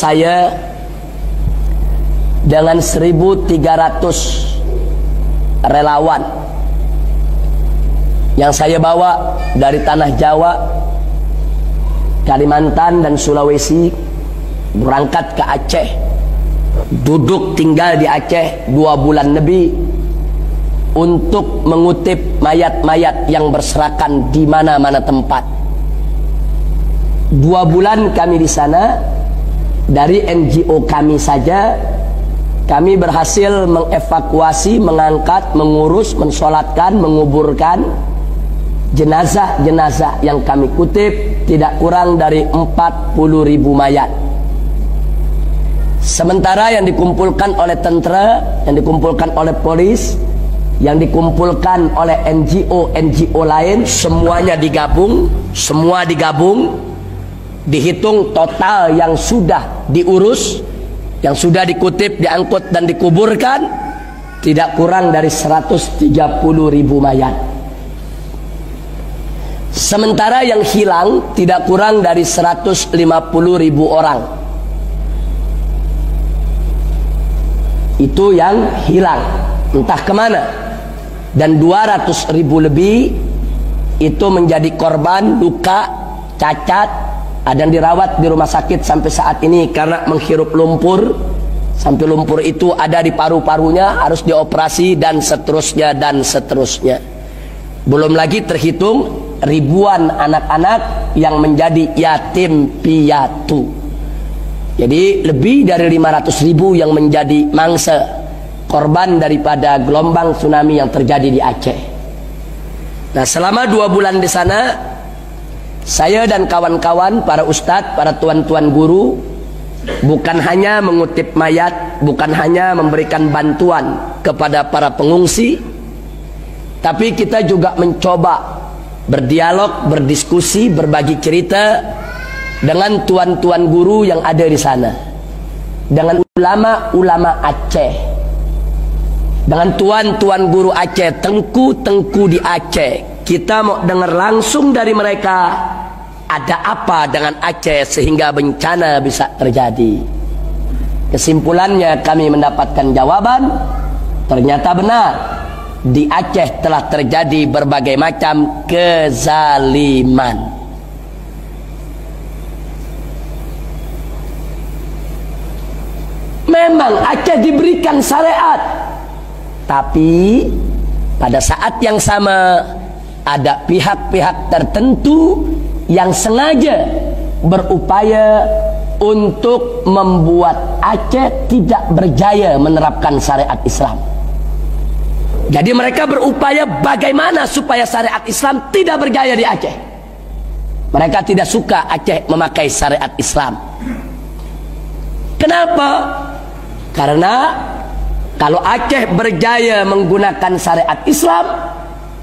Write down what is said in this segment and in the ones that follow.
saya dengan 1.300 relawan yang saya bawa dari tanah Jawa, Kalimantan dan Sulawesi, berangkat ke Aceh, duduk tinggal di Aceh 2 bulan lebih untuk mengutip mayat-mayat yang berserakan di mana-mana tempat. 2 bulan kami di sana. Dari NGO kami saja kami berhasil mengevakuasi, mengangkat, mengurus, mensolatkan, menguburkan jenazah-jenazah yang kami kutip tidak kurang dari 40.000 mayat. Sementara yang dikumpulkan oleh tentara, yang dikumpulkan oleh polis, yang dikumpulkan oleh NGO lain, semuanya digabung, dihitung total yang sudah diurus, yang sudah dikutip, diangkut dan dikuburkan tidak kurang dari 130.000 mayat. Sementara yang hilang tidak kurang dari 150.000 orang. Itu yang hilang, entah kemana. Dan 200.000 lebih itu menjadi korban luka, cacat, ada yang dirawat di rumah sakit sampai saat ini karena menghirup lumpur, sampai lumpur itu ada di paru-parunya, harus dioperasi dan seterusnya dan seterusnya. Belum lagi terhitung ribuan anak-anak yang menjadi yatim piatu. Jadi lebih dari 500.000 yang menjadi mangsa korban daripada gelombang tsunami yang terjadi di Aceh. Nah, selama 2 bulan di sana, saya dan kawan-kawan, para ustadz, para tuan-tuan guru, bukan hanya mengutip mayat, bukan hanya memberikan bantuan kepada para pengungsi, tapi kita juga mencoba berdialog, berdiskusi, berbagi cerita dengan tuan-tuan guru yang ada di sana, dengan ulama-ulama Aceh, dengan tuan-tuan guru Aceh, tengku-tengku di Aceh. Kita mau dengar langsung dari mereka, ada apa dengan Aceh sehingga bencana bisa terjadi. Kesimpulannya kami mendapatkan jawaban, ternyata benar, di Aceh telah terjadi berbagai macam kezaliman. Memang Aceh diberikan syariat, tapi pada saat yang sama ada pihak-pihak tertentu yang sengaja berupaya untuk membuat Aceh tidak berjaya menerapkan syariat Islam. Jadi mereka berupaya bagaimana supaya syariat Islam tidak berjaya di Aceh. Mereka tidak suka Aceh memakai syariat Islam. Kenapa? Karena kalau Aceh berjaya menggunakan syariat Islam,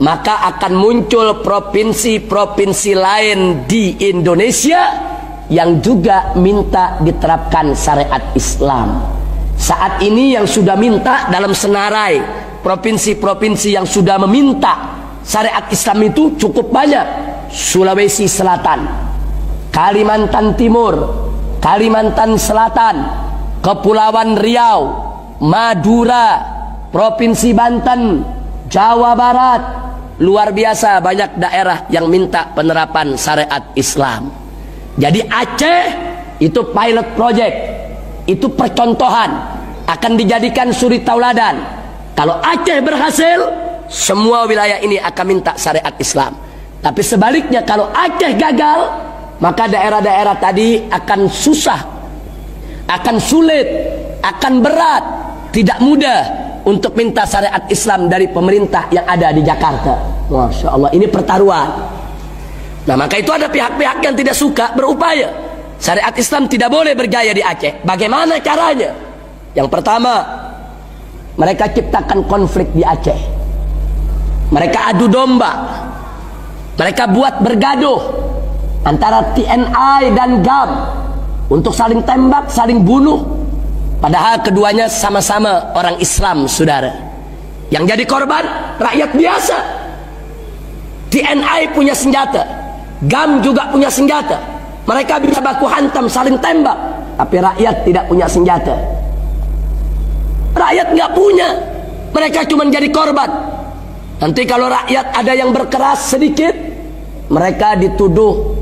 maka akan muncul provinsi-provinsi lain di Indonesia yang juga minta diterapkan syariat Islam. Saat ini yang sudah minta dalam senarai provinsi-provinsi yang sudah meminta syariat Islam itu cukup banyak. Sulawesi Selatan, Kalimantan Timur, Kalimantan Selatan, Kepulauan Riau, Madura, Provinsi Banten, Jawa Barat. Luar biasa banyak daerah yang minta penerapan syariat Islam. Jadi Aceh itu pilot project, itu percontohan, akan dijadikan suri tauladan. Kalau Aceh berhasil, semua wilayah ini akan minta syariat Islam. Tapi sebaliknya kalau Aceh gagal, maka daerah-daerah tadi akan susah, akan sulit, akan berat, tidak mudah untuk minta syariat Islam dari pemerintah yang ada di Jakarta. Masya Allah, ini pertaruhan. Nah, maka itu ada pihak-pihak yang tidak suka berupaya syariat Islam tidak boleh berjaya di Aceh. Bagaimana caranya? Yang pertama, mereka ciptakan konflik di Aceh. Mereka adu domba. Mereka buat bergaduh antara TNI dan GAM untuk saling tembak, saling bunuh. Padahal keduanya sama-sama orang Islam, saudara. Yang jadi korban rakyat biasa. TNI punya senjata, GAM juga punya senjata. Mereka bisa baku hantam, saling tembak. tapi rakyat tidak punya senjata. Rakyat nggak punya, mereka cuma jadi korban. Nanti kalau rakyat ada yang berkeras sedikit, mereka dituduh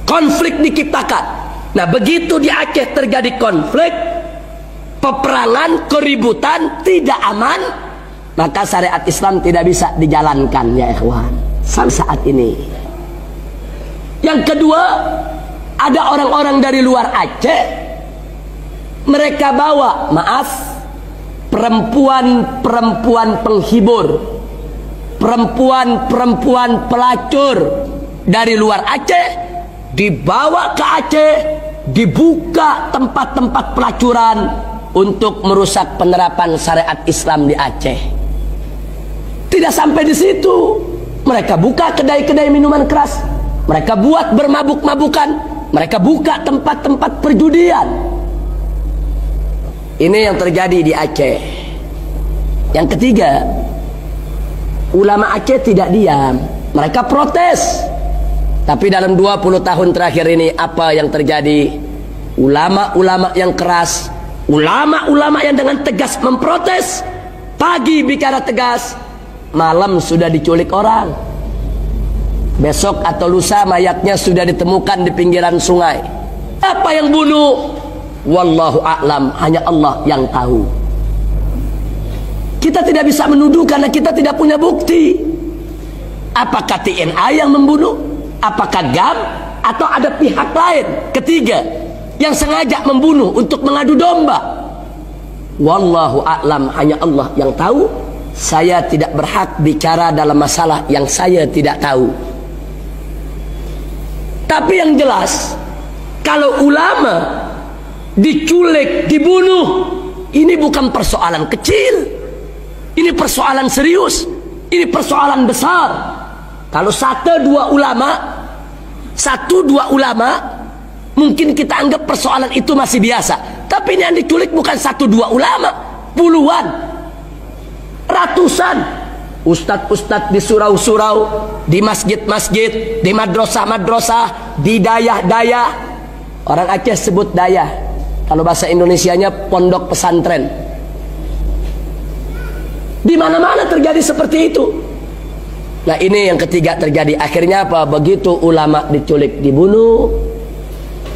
konflik diciptakan. Nah, begitu di Aceh terjadi konflik, peperangan, keributan, tidak aman, maka syariat Islam tidak bisa dijalankan, ya ikhwan, sampai saat ini. Yang kedua, ada orang-orang dari luar Aceh, mereka bawa, maaf, perempuan-perempuan penghibur, perempuan-perempuan pelacur dari luar Aceh, dibawa ke Aceh, dibuka tempat-tempat pelacuran untuk merusak penerapan syariat Islam di Aceh. Tidak sampai di situ, mereka buka kedai-kedai minuman keras, mereka buat bermabuk-mabukan, mereka buka tempat-tempat perjudian. Ini yang terjadi di Aceh. Yang ketiga, ulama Aceh tidak diam, mereka protes. Tapi dalam 20 tahun terakhir ini apa yang terjadi? Ulama-ulama yang keras, ulama-ulama yang dengan tegas memprotes, pagi bicara tegas, malam sudah diculik orang. Besok atau lusa mayatnya sudah ditemukan di pinggiran sungai. Apa yang bunuh? Wallahu a'lam, hanya Allah yang tahu. Kita tidak bisa menuduh karena kita tidak punya bukti. Apakah TNI yang membunuh? Apakah GAM? Atau ada pihak lain ketiga yang sengaja membunuh untuk mengadu domba? Wallahu a'lam, hanya Allah yang tahu. Saya tidak berhak bicara dalam masalah yang saya tidak tahu. Tapi yang jelas, kalau ulama diculik, dibunuh, ini bukan persoalan kecil, ini persoalan serius, ini persoalan besar. Kalau satu dua ulama mungkin kita anggap persoalan itu masih biasa. Tapi ini yang diculik bukan 1-2 ulama, puluhan, ratusan ustadz-ustadz di surau-surau, di masjid-masjid, di madrasah-madrasah, di dayah-dayah. Orang Aceh sebut dayah, kalau bahasa Indonesianya pondok pesantren. Di mana-mana terjadi seperti itu. Nah, ini yang ketiga terjadi. Akhirnya apa? Begitu ulama diculik, dibunuh,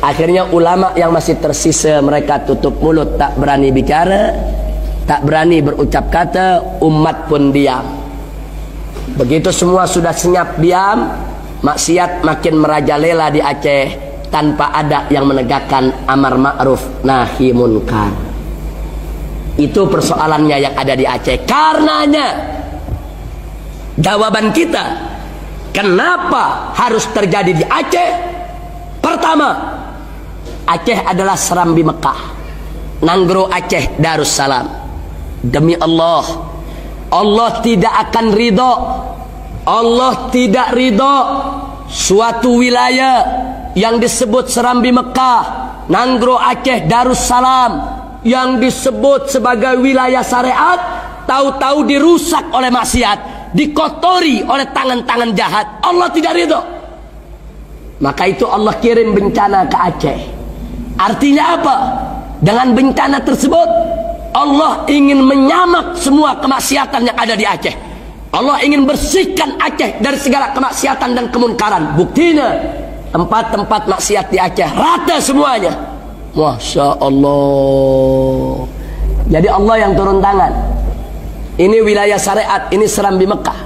akhirnya ulama yang masih tersisa mereka tutup mulut, tak berani bicara, tak berani berucap kata, umat pun diam. Begitu semua sudah senyap diam, maksiat makin merajalela di Aceh tanpa ada yang menegakkan amar ma'ruf nahi munkar. Itu persoalannya yang ada di Aceh. Karenanya jawaban kita, kenapa harus terjadi di Aceh? Pertama, Aceh adalah Serambi Mekah, Nanggro Aceh Darussalam. Demi Allah, Allah tidak akan ridho, Allah tidak ridho suatu wilayah yang disebut Serambi Mekah, Nanggro Aceh Darussalam, yang disebut sebagai wilayah syariat, tahu-tahu dirusak oleh maksiat, dikotori oleh tangan-tangan jahat. Allah tidak ridho. Maka itu Allah kirim bencana ke Aceh. Artinya apa? Dengan bencana tersebut Allah ingin menyamak semua kemaksiatan yang ada di Aceh. Allah ingin bersihkan Aceh dari segala kemaksiatan dan kemunkaran. Buktinya tempat-tempat maksiat di Aceh rata semuanya. Masya Allah. Jadi Allah yang turun tangan. Ini wilayah syariat, ini Serambi Mekah.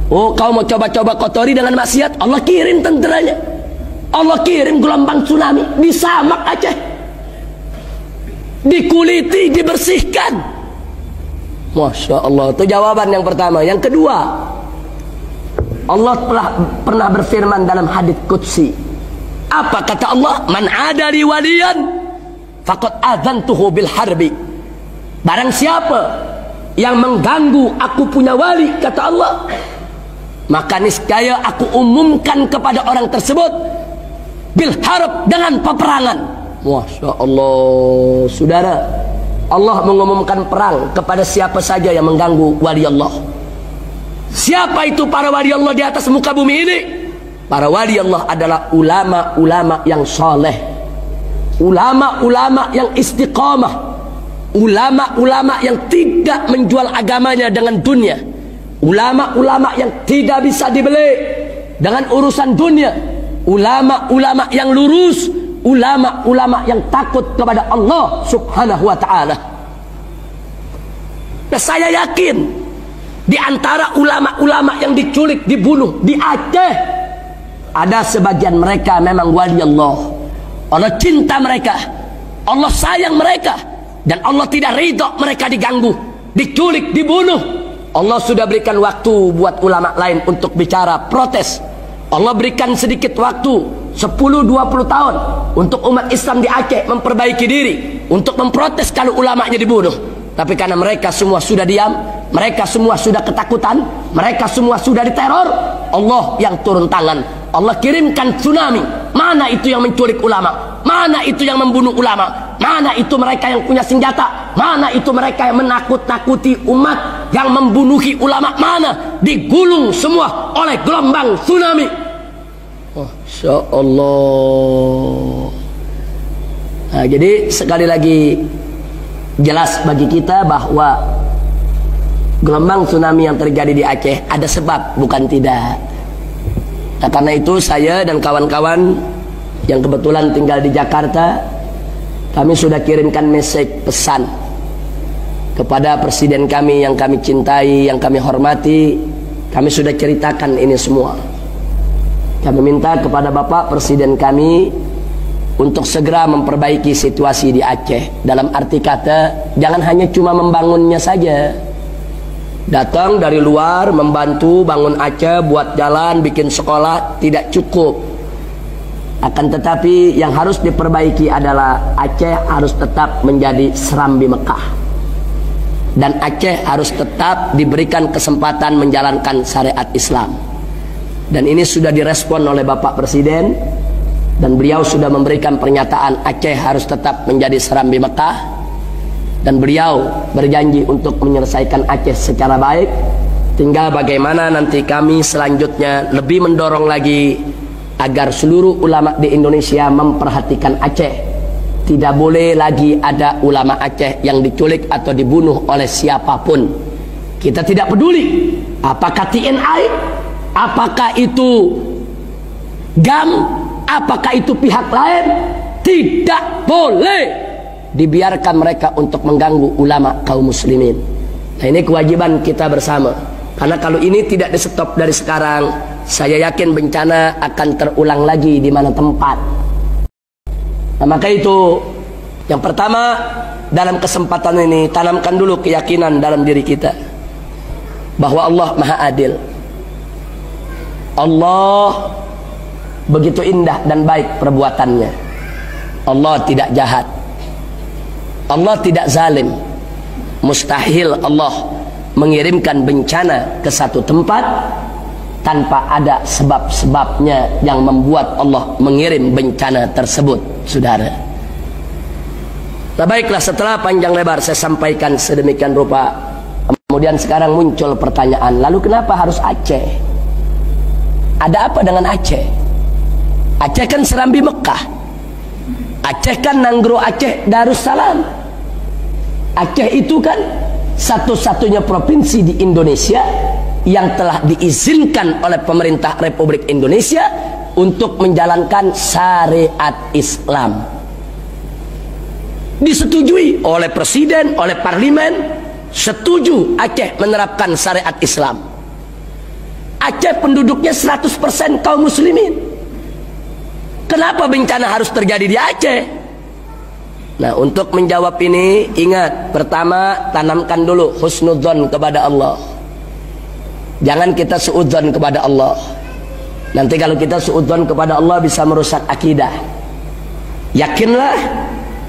Oh, kau mau coba-coba kotori dengan maksiat? Allah kirim tenteranya, Allah kirim gelombang tsunami, disamak Aceh, dikuliti, dibersihkan. Masya Allah. Itu jawaban yang pertama. Yang kedua, Allah pernah berfirman dalam hadits qudsi. Apa kata Allah? Man adali waliyan faqad adzantuhu bil harbi. Barang siapa yang mengganggu aku punya wali, kata Allah, maka niscaya aku umumkan kepada orang tersebut bil harb, dengan peperangan. Masya Allah. Saudara, Allah mengumumkan perang kepada siapa saja yang mengganggu wali Allah. Siapa itu para wali Allah di atas muka bumi ini? Para wali Allah adalah ulama-ulama yang soleh, ulama-ulama yang istiqamah, ulama-ulama yang tidak menjual agamanya dengan dunia, ulama-ulama yang tidak bisa dibeli dengan urusan dunia, ulama-ulama yang lurus, ulama-ulama yang takut kepada Allah subhanahu wa ta'ala. Nah, saya yakin di antara ulama-ulama yang diculik, dibunuh di Aceh, ada sebagian mereka memang wali Allah. Allah cinta mereka, Allah sayang mereka, dan Allah tidak ridho mereka diganggu, diculik, dibunuh. Allah sudah berikan waktu buat ulama lain untuk bicara, protes. Allah berikan sedikit waktu, 10-20 tahun, untuk umat Islam di Aceh memperbaiki diri, untuk memprotes kalau ulamanya dibunuh. Tapi karena mereka semua sudah diam, mereka semua sudah ketakutan, mereka semua sudah diteror, Allah yang turun tangan. Allah kirimkan tsunami. Mana itu yang menculik ulama? Mana itu yang membunuh ulama? Mana itu mereka yang punya senjata? Mana itu mereka yang menakut-nakuti umat, yang membunuhi ulama? Mana? Digulung semua oleh gelombang tsunami. Masya Allah. Nah, jadi sekali lagi jelas bagi kita bahwa gelombang tsunami yang terjadi di Aceh ada sebab, bukan tidak. Nah, karena itu saya dan kawan-kawan yang kebetulan tinggal di Jakarta, kami sudah kirimkan message pesan kepada presiden kami yang kami cintai, yang kami hormati. Kami sudah ceritakan ini semua. Kami minta kepada Bapak Presiden kami untuk segera memperbaiki situasi di Aceh. Dalam arti kata, jangan hanya cuma membangunnya saja. Datang dari luar membantu bangun Aceh, buat jalan, bikin sekolah, tidak cukup. Akan tetapi yang harus diperbaiki adalah Aceh harus tetap menjadi serambi Mekah, dan Aceh harus tetap diberikan kesempatan menjalankan syariat Islam. Dan ini sudah direspon oleh Bapak Presiden, dan beliau sudah memberikan pernyataan Aceh harus tetap menjadi serambi Mekah. Dan beliau berjanji untuk menyelesaikan Aceh secara baik. Tinggal bagaimana nanti kami selanjutnya lebih mendorong lagi agar seluruh ulama di Indonesia memperhatikan Aceh. Tidak boleh lagi ada ulama Aceh yang diculik atau dibunuh oleh siapapun. Kita tidak peduli apakah TNI, apakah itu GAM, apakah itu pihak lain. Tidak boleh dibiarkan mereka untuk mengganggu ulama kaum muslimin. Nah, ini kewajiban kita bersama. Karena kalau ini tidak di stop dari sekarang, saya yakin bencana akan terulang lagi di mana tempat. Nah, maka itu yang pertama, dalam kesempatan ini tanamkan dulu keyakinan dalam diri kita bahwa Allah Maha Adil. Allah begitu indah dan baik perbuatannya. Allah tidak jahat, Allah tidak zalim. Mustahil Allah mengirimkan bencana ke satu tempat tanpa ada sebab-sebabnya yang membuat Allah mengirim bencana tersebut, saudara. Nah, baiklah, setelah panjang lebar saya sampaikan sedemikian rupa, kemudian sekarang muncul pertanyaan, lalu kenapa harus Aceh? Ada apa dengan Aceh? Aceh kan serambi Mekah, Aceh kan Nanggro Aceh Darussalam. Aceh itu kan satu-satunya provinsi di Indonesia yang telah diizinkan oleh pemerintah Republik Indonesia untuk menjalankan syariat Islam. Disetujui oleh presiden, oleh parlemen, setuju Aceh menerapkan syariat Islam. Aceh penduduknya 100% kaum muslimin. Kenapa bencana harus terjadi di Aceh? Nah, untuk menjawab ini, ingat, pertama, tanamkan dulu husnudzon kepada Allah. Jangan kita suudzon kepada Allah. Nanti kalau kita suudzon kepada Allah bisa merusak akidah. Yakinlah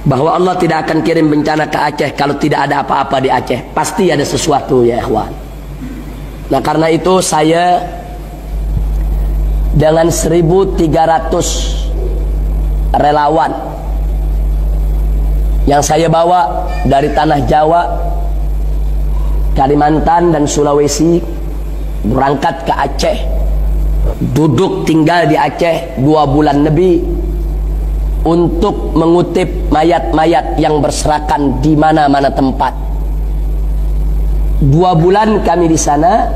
bahwa Allah tidak akan kirim bencana ke Aceh kalau tidak ada apa-apa di Aceh. Pasti ada sesuatu, ya ikhwan. Nah, karena itu saya dengan 1.300 relawan yang saya bawa dari tanah Jawa, Kalimantan dan Sulawesi, berangkat ke Aceh, duduk tinggal di Aceh 2 bulan lebih, untuk mengutip mayat-mayat yang berserakan di mana-mana tempat. 2 bulan kami di sana,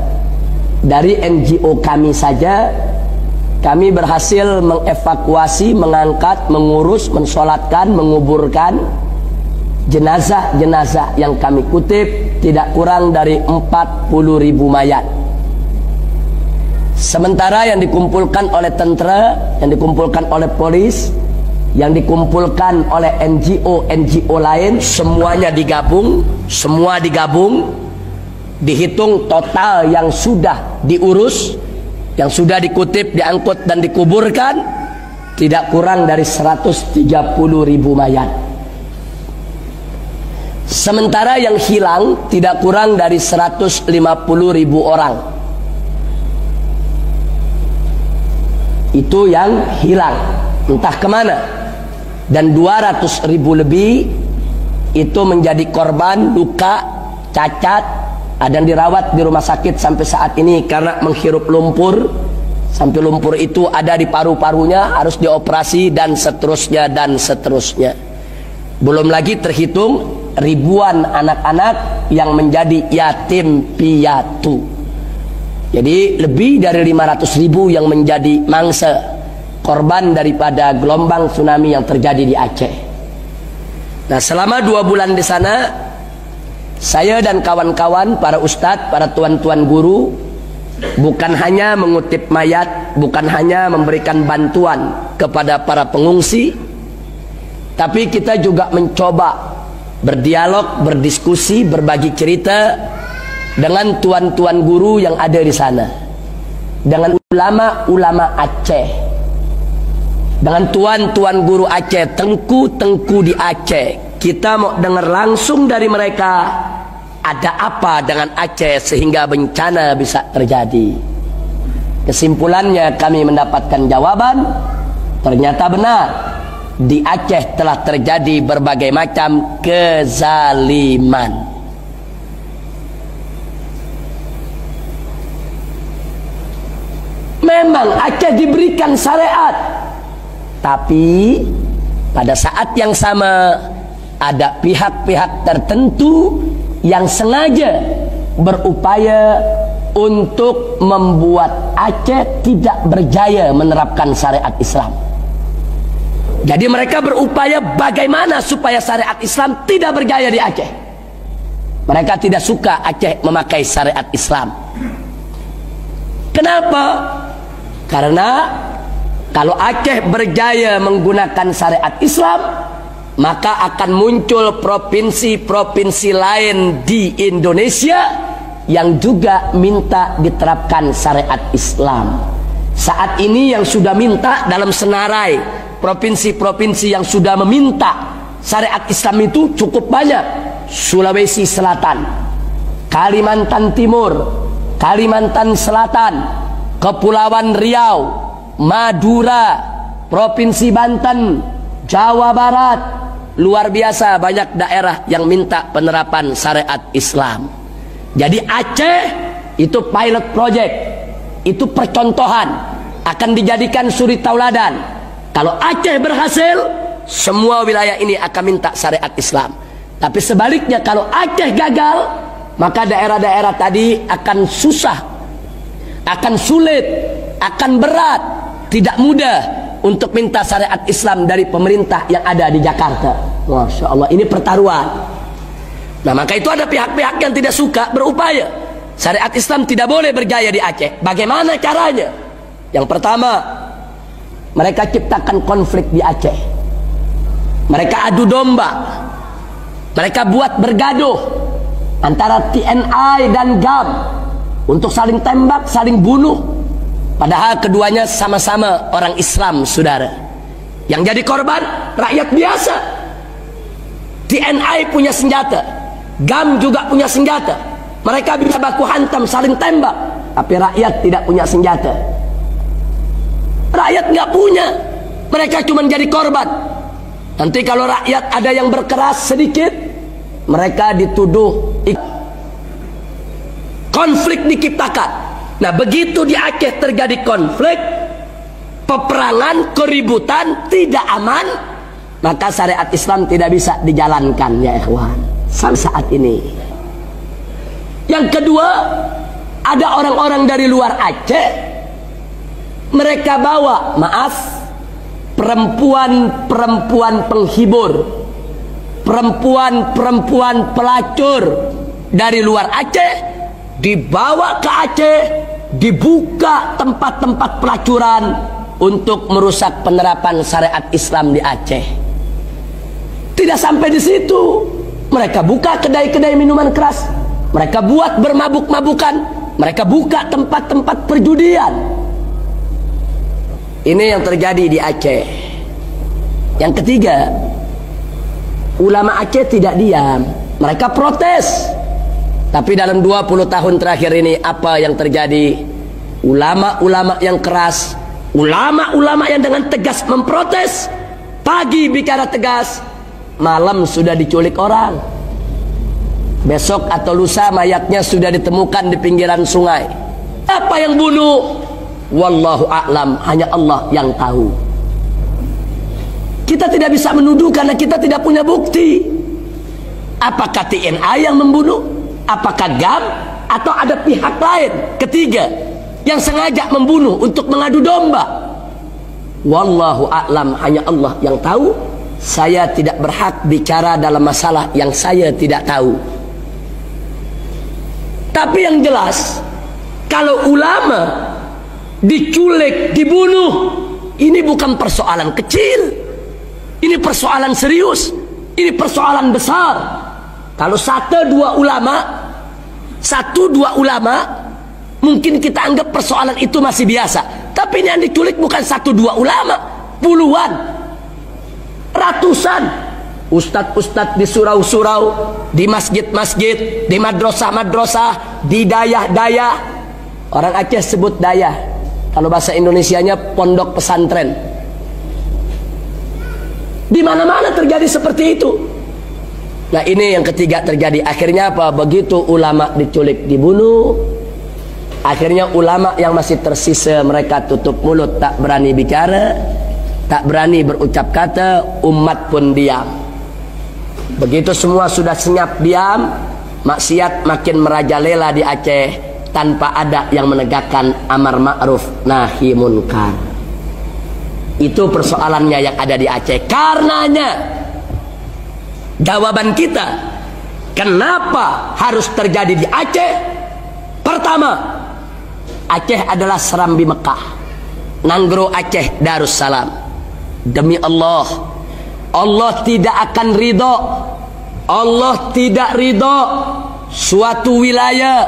dari NGO kami saja kami berhasil mengevakuasi, mengangkat, mengurus, mensolatkan, menguburkan jenazah-jenazah yang kami kutip tidak kurang dari 40.000 mayat. Sementara yang dikumpulkan oleh tentara, yang dikumpulkan oleh polis, yang dikumpulkan oleh NGO lain, semuanya digabung, dihitung total yang sudah diurus, yang sudah dikutip, diangkut dan dikuburkan tidak kurang dari 130.000 mayat. Sementara yang hilang tidak kurang dari 150.000 orang. Itu yang hilang, entah kemana. Dan 200.000 lebih itu menjadi korban luka, cacat, ada yang dirawat di rumah sakit sampai saat ini karena menghirup lumpur, sampai lumpur itu ada di paru-parunya, harus dioperasi dan seterusnya dan seterusnya. Belum lagi terhitung ribuan anak-anak yang menjadi yatim piatu. Jadi lebih dari 500.000 yang menjadi mangsa korban daripada gelombang tsunami yang terjadi di Aceh. Nah, selama 2 bulan di sana, saya dan kawan-kawan, para ustadz, para tuan-tuan guru, bukan hanya mengutip mayat, bukan hanya memberikan bantuan kepada para pengungsi, tapi kita juga mencoba berdialog, berdiskusi, berbagi cerita dengan tuan-tuan guru yang ada di sana, dengan ulama-ulama Aceh, dengan tuan-tuan guru Aceh, tengku-tengku di Aceh. Kita mau dengar langsung dari mereka, ada apa dengan Aceh sehingga bencana bisa terjadi. Kesimpulannya kami mendapatkan jawaban, ternyata benar, di Aceh telah terjadi berbagai macam kezaliman. Memang Aceh diberikan syariat, tapi pada saat yang sama ada pihak-pihak tertentu yang sengaja berupaya untuk membuat Aceh tidak berjaya menerapkan syariat Islam. Jadi mereka berupaya bagaimana supaya syariat Islam tidak berjaya di Aceh. Mereka tidak suka Aceh memakai syariat Islam. Kenapa? Karena kalau Aceh berjaya menggunakan syariat Islam, maka akan muncul provinsi-provinsi lain di Indonesia yang juga minta diterapkan syariat Islam. Saat ini yang sudah minta dalam senarai provinsi-provinsi yang sudah meminta syariat Islam itu cukup banyak. Sulawesi Selatan, Kalimantan Timur, Kalimantan Selatan, Kepulauan Riau, Madura, Provinsi Banten, Jawa Barat. Luar biasa banyak daerah yang minta penerapan syariat Islam. Jadi Aceh itu pilot project, itu percontohan, akan dijadikan suri tauladan. Kalau Aceh berhasil, semua wilayah ini akan minta syariat Islam. Tapi sebaliknya kalau Aceh gagal, maka daerah-daerah tadi akan susah, akan sulit, akan berat, tidak mudah untuk minta syariat Islam dari pemerintah yang ada di Jakarta. Masya Allah, ini pertaruhan. Nah, maka itu ada pihak-pihak yang tidak suka berupaya syariat Islam tidak boleh berjaya di Aceh. Bagaimana caranya? Yang pertama, mereka ciptakan konflik di Aceh. Mereka adu domba. Mereka buat bergaduh antara TNI dan GAM untuk saling tembak, saling bunuh. Padahal keduanya sama-sama orang Islam, saudara. Yang jadi korban rakyat biasa. TNI punya senjata, GAM juga punya senjata. Mereka bisa baku hantam, saling tembak. Tapi rakyat tidak punya senjata. Rakyat nggak punya, mereka cuma jadi korban. Nanti kalau rakyat ada yang berkeras sedikit, mereka dituduh konflik diciptakan. Nah, begitu di Aceh terjadi konflik, peperangan, keributan, tidak aman, maka syariat Islam tidak bisa dijalankan ya ikhwan sampai saat ini. Yang kedua, ada orang-orang dari luar Aceh, mereka bawa, maaf, perempuan-perempuan penghibur, perempuan-perempuan pelacur dari luar Aceh, dibawa ke Aceh, dibuka tempat-tempat pelacuran untuk merusak penerapan syariat Islam di Aceh. Tidak sampai di situ, mereka buka kedai-kedai minuman keras, mereka buat bermabuk-mabukan, mereka buka tempat-tempat perjudian. Ini yang terjadi di Aceh. Yang ketiga, ulama Aceh tidak diam, mereka protes. Tapi dalam 20 tahun terakhir ini apa yang terjadi? Ulama-ulama yang keras, ulama-ulama yang dengan tegas memprotes, pagi bicara tegas, malam sudah diculik orang. Besok atau lusa mayatnya sudah ditemukan di pinggiran sungai. Apa yang bunuh? Wallahu a'lam, hanya Allah yang tahu. Kita tidak bisa menuduh karena kita tidak punya bukti. Apakah TNI yang membunuh? Apakah GAM? Atau ada pihak lain ketiga yang sengaja membunuh untuk mengadu domba? Wallahu a'lam, hanya Allah yang tahu. Saya tidak berhak bicara dalam masalah yang saya tidak tahu. Tapi yang jelas, kalau ulama diculik, dibunuh, ini bukan persoalan kecil, ini persoalan serius, ini persoalan besar. Kalau satu dua ulama mungkin kita anggap persoalan itu masih biasa, tapi ini yang diculik bukan satu dua ulama, puluhan, ratusan ustadz-ustadz di surau-surau, di masjid-masjid, di madrasah-madrasah, di dayah-dayah. Orang Aceh sebut dayah, kalau bahasa Indonesianya pondok pesantren. Di mana-mana terjadi seperti itu. Nah, ini yang ketiga terjadi. Akhirnya apa? Begitu ulama diculik, dibunuh, akhirnya ulama yang masih tersisa mereka tutup mulut, tak berani bicara, tak berani berucap kata, umat pun diam. Begitu semua sudah senyap diam, maksiat makin merajalela di Aceh tanpa ada yang menegakkan amar ma'ruf nahi munkar. Itu persoalannya yang ada di Aceh. Karenanya jawaban kita kenapa harus terjadi di Aceh? Pertama, Aceh adalah Serambi Mekah, Nanggro Aceh Darussalam. Demi Allah, Allah tidak akan ridho, Allah tidak ridho suatu wilayah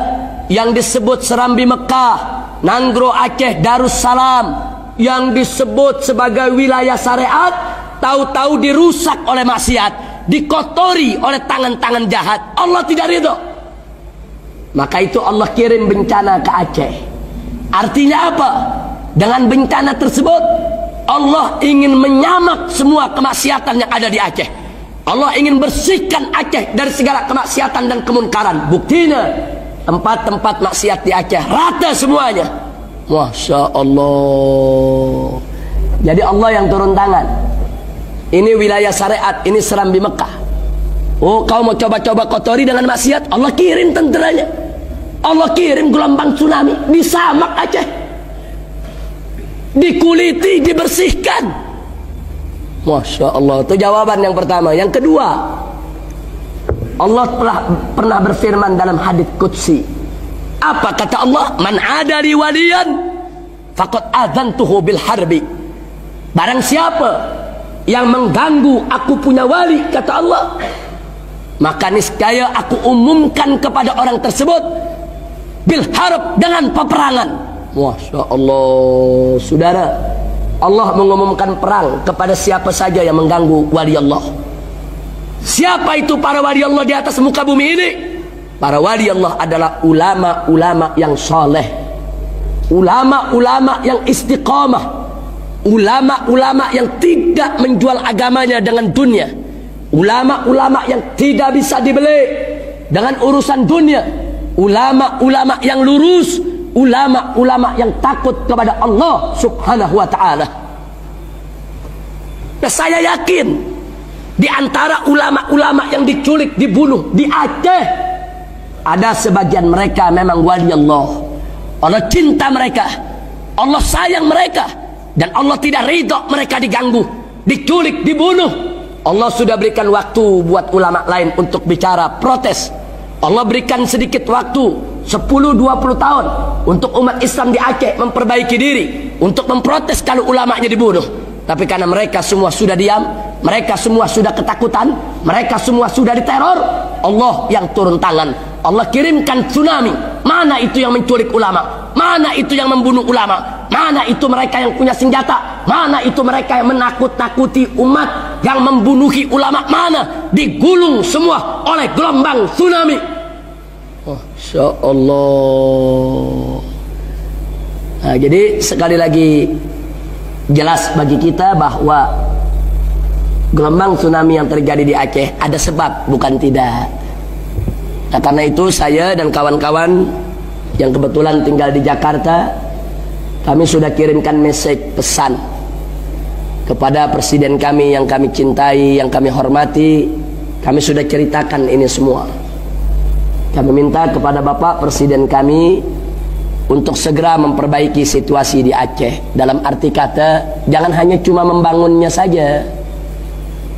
yang disebut Serambi Mekah, Nanggro Aceh Darussalam, yang disebut sebagai wilayah syariat, tahu-tahu dirusak oleh maksiat, dikotori oleh tangan-tangan jahat. Allah tidak ridho. Maka itu Allah kirim bencana ke Aceh. Artinya apa? Dengan bencana tersebut Allah ingin menyamak semua kemaksiatan yang ada di Aceh. Allah ingin bersihkan Aceh dari segala kemaksiatan dan kemunkaran. Buktinya tempat-tempat maksiat di Aceh rata semuanya. Masya Allah. Jadi Allah yang turun tangan. Ini wilayah syariat, ini Serambi Mekah. Oh, kau mau coba-coba kotori dengan maksiat, Allah kirim tenteranya, Allah kirim gelombang tsunami, disamak Aceh, dikuliti, dibersihkan. Masya Allah. Itu jawaban yang pertama. Yang kedua, Allah pernah berfirman dalam hadits qudsi. Apa kata Allah? Man adali waliyan faqad adzantuhu bil harbi. Barang siapa yang mengganggu aku punya wali, kata Allah, maka niscaya aku umumkan kepada orang tersebut bil harb, dengan peperangan. Masya Allah. Saudara, Allah mengumumkan perang kepada siapa saja yang mengganggu wali Allah. Siapa itu para wali Allah di atas muka bumi ini? Para wali Allah adalah ulama-ulama yang soleh, ulama-ulama yang istiqamah, ulama-ulama yang tidak menjual agamanya dengan dunia, ulama-ulama yang tidak bisa dibeli dengan urusan dunia, ulama-ulama yang lurus, ulama-ulama yang takut kepada Allah subhanahu wa ta'ala. Nah, saya yakin Di antara ulama-ulama yang diculik, dibunuh di Aceh, ada sebagian mereka memang wali Allah. Allah cinta mereka, Allah sayang mereka, dan Allah tidak ridho mereka diganggu, diculik, dibunuh. Allah sudah berikan waktu buat ulama lain untuk bicara, protes. Allah berikan sedikit waktu, 10-20 tahun, untuk umat Islam di Aceh memperbaiki diri, untuk memprotes kalau ulamanya dibunuh. Tapi karena mereka semua sudah diam, mereka semua sudah ketakutan, mereka semua sudah diteror, Allah yang turun tangan. Allah kirimkan tsunami. Mana itu yang menculik ulama? Mana itu yang membunuh ulama? Mana itu mereka yang punya senjata? Mana itu mereka yang menakut-nakuti umat, yang membunuhi ulama? Mana? Digulung semua oleh gelombang tsunami. Masya Allah. Nah, jadi sekali lagi jelas bagi kita bahwa gelombang tsunami yang terjadi di Aceh ada sebab, bukan tidak. Nah, karena itu saya dan kawan-kawan yang kebetulan tinggal di Jakarta, kami sudah kirimkan message pesan kepada presiden kami yang kami cintai, yang kami hormati. Kami sudah ceritakan ini semua. Kami minta kepada Bapak Presiden kami untuk segera memperbaiki situasi di Aceh. Dalam arti kata, jangan hanya cuma membangunnya saja.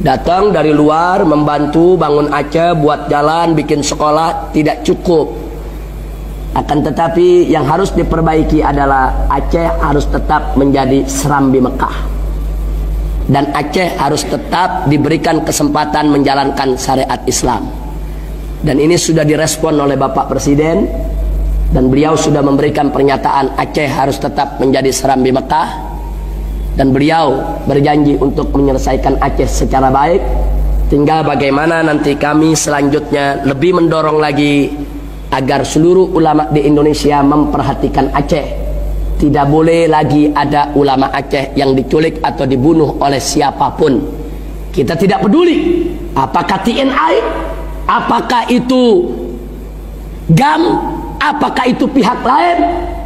Datang dari luar membantu bangun Aceh, buat jalan, bikin sekolah, tidak cukup. Akan tetapi yang harus diperbaiki adalah Aceh harus tetap menjadi serambi Mekah, dan Aceh harus tetap diberikan kesempatan menjalankan syariat Islam. Dan ini sudah direspon oleh Bapak Presiden, dan beliau sudah memberikan pernyataan Aceh harus tetap menjadi serambi Mekah, dan beliau berjanji untuk menyelesaikan Aceh secara baik. Tinggal bagaimana nanti kami selanjutnya lebih mendorong lagi agar seluruh ulama di Indonesia memperhatikan Aceh. Tidak boleh lagi ada ulama Aceh yang diculik atau dibunuh oleh siapapun. Kita tidak peduli apakah TNI, apakah itu GAM, apakah itu pihak lain.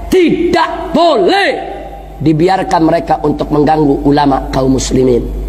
Tidak boleh dibiarkan mereka untuk mengganggu ulama kaum muslimin.